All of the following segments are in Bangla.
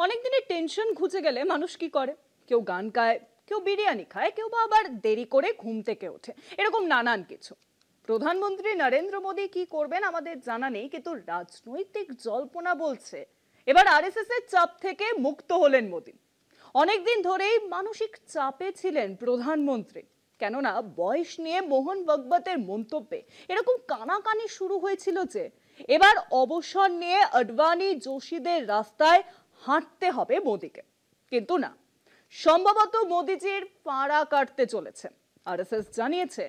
অনেক দিনের টেনশন ঘুচে গেলে মানুষ কি করে? কেউ গান গায়, কেউ বিরিয়ানি খায়, কেউ বা আবার দেরি করে ঘুম থেকে ওঠে, এরকম নানান কিছু। প্রধানমন্ত্রী নরেন্দ্র মোদী কি করবেন আমাদের জানা নেই, কিন্তু রাজনৈতিক জল্পনা বলছে এবার আরএসএস এর চাপ থেকে মুক্ত হলেন মোদী। অনেকদিন ধরেই মানসিক চাপে ছিলেন প্রধানমন্ত্রী, কেননা বয়স নিয়ে মোহন ভাগবতের মন্তব্যে এরকম কানাকানি শুরু হয়েছিল যে এবার অবসর নিয়ে আডবাণী যোশীদের রাস্তায় হাঁটতে হবে মোদীকে। কিন্তু না, সম্ভবত মোদীজির পাড়া কাটতে চলেছে। আরএসএস জানিয়েছে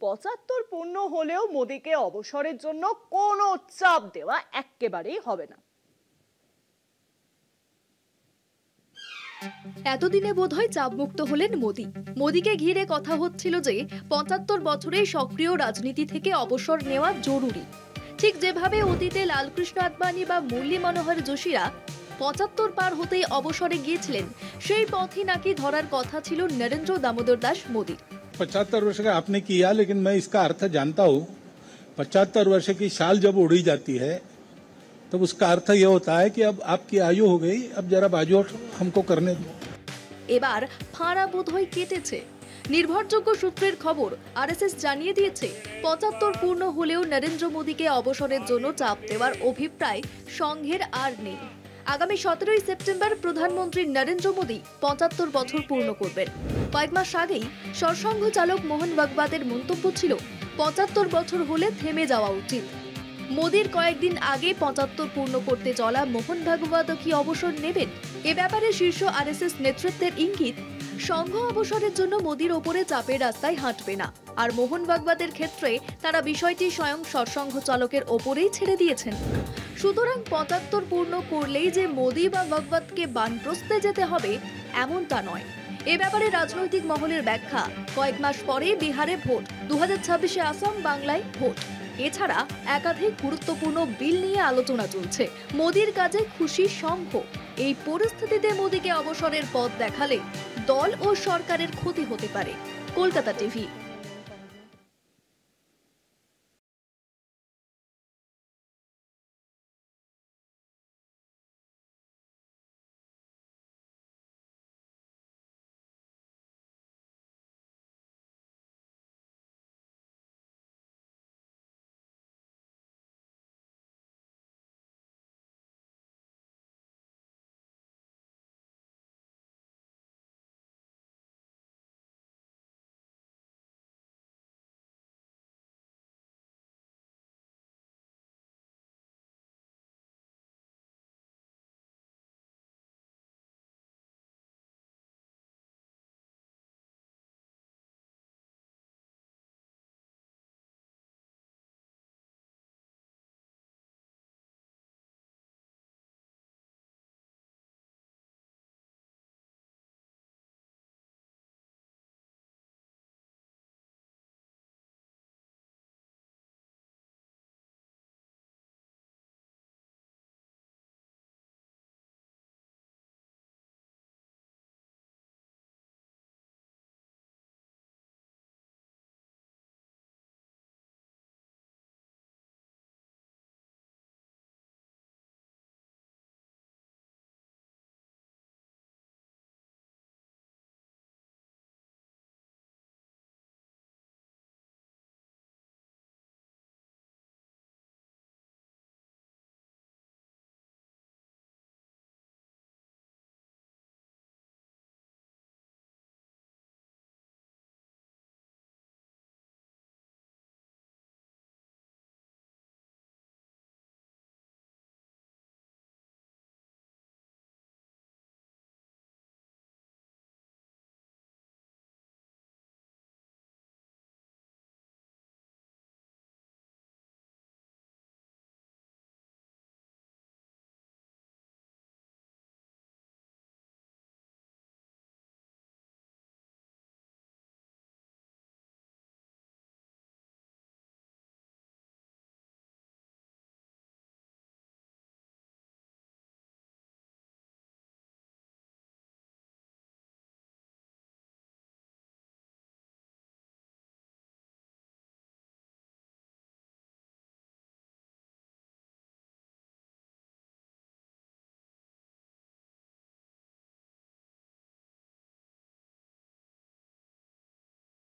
৭৫ পূর্ণ হলেও মোদীকে অবসরের জন্য কোনো চাপ দেওয়া একেবারেই হবে না। এতদিনে বোধহয় চাপমুক্ত হলেন মোদী। মোদীকে ঘিরে কথা হচ্ছিল যে ৭৫ বছরে সক্রিয় রাজনীতি থেকে অবসর নেওয়া জরুরি। ঠিক যেভাবে অতীতে লালকৃষ্ণ আদবানি বা মুরলী মনোহর যোশীরা ৭৫ পার হতেই অবসরে গিয়েছিলেন, সেই পথই নাকি ধরার কথা ছিল নরেন্দ্র দামোদর দাস মোদী। ৭৫ वर्ष का आपने किया, लेकिन मैं इसका अर्थ जानता हूँ। ৭৫ वर्ष की साल जब उड़ी जाती है तब उसका अर्थ ये होता है कि अब आपकी आयु हो गई, अब जरा बाजू हमको करने दो। এবার ফাঁড়া বোধহয় কেটেছে। নির্ভরযোগ্য সূত্রের খবর, আরএসএস জানিয়ে দিয়েছে ৭৫ পূর্ণ হলেও নরেন্দ্র মোদীকে অবসরের জন্য চাপ দেওয়ার অভিপ্রায় সংঘের আর নেই। আগামী ১৭ই সেপ্টেম্বর প্রধানমন্ত্রী নরেন্দ্র মোদী ৭৫ বছর পূর্ণ করবেন। কয়েক মাস আগেই সরসংঘ চালক মোহন ভাগবতের মন্তব্য ছিল ৭৫ বছর হলে থেমে যাওয়া উচিত। মোদীর কয়েকদিন আগে ৭৫ পূর্ণ করতে চলা মোহন ভাগবত কি অবসর নেবেন? এ ব্যাপারে শীর্ষ আরএসএস নেতৃত্বের ইঙ্গিত, সংঘ অবসরের জন্য মোদীর ওপরে চাপের রাস্তায় হাঁটবে না। আর মোহন ভাগবতের ক্ষেত্রে তারা বিষয়টি স্বয়ং সরসংঘ চালকের ওপরেই ছেড়ে দিয়েছেন। সুতরাং ৭৫ পূর্ণ করলেই যে মোদী বা ভাগবতকে বানপ্রস্থে যেতে হবে এমনটা নয়। এ ব্যাপারে রাজনৈতিক মহলের ব্যাখ্যা, কয়েক মাস পরে বিহারে ভোট, ২০২৬-এ আসাম বাংলায় ভোট, এছাড়া একাধিক গুরুত্বপূর্ণ বিল নিয়ে আলোচনা চলছে। মোদীর কাজে খুশি সংঘ। এই পরিস্থিতিতে মোদীকে অবসরের পথ দেখালে দল ও সরকারের ক্ষতি হতে পারে। কলকাতা টিভি।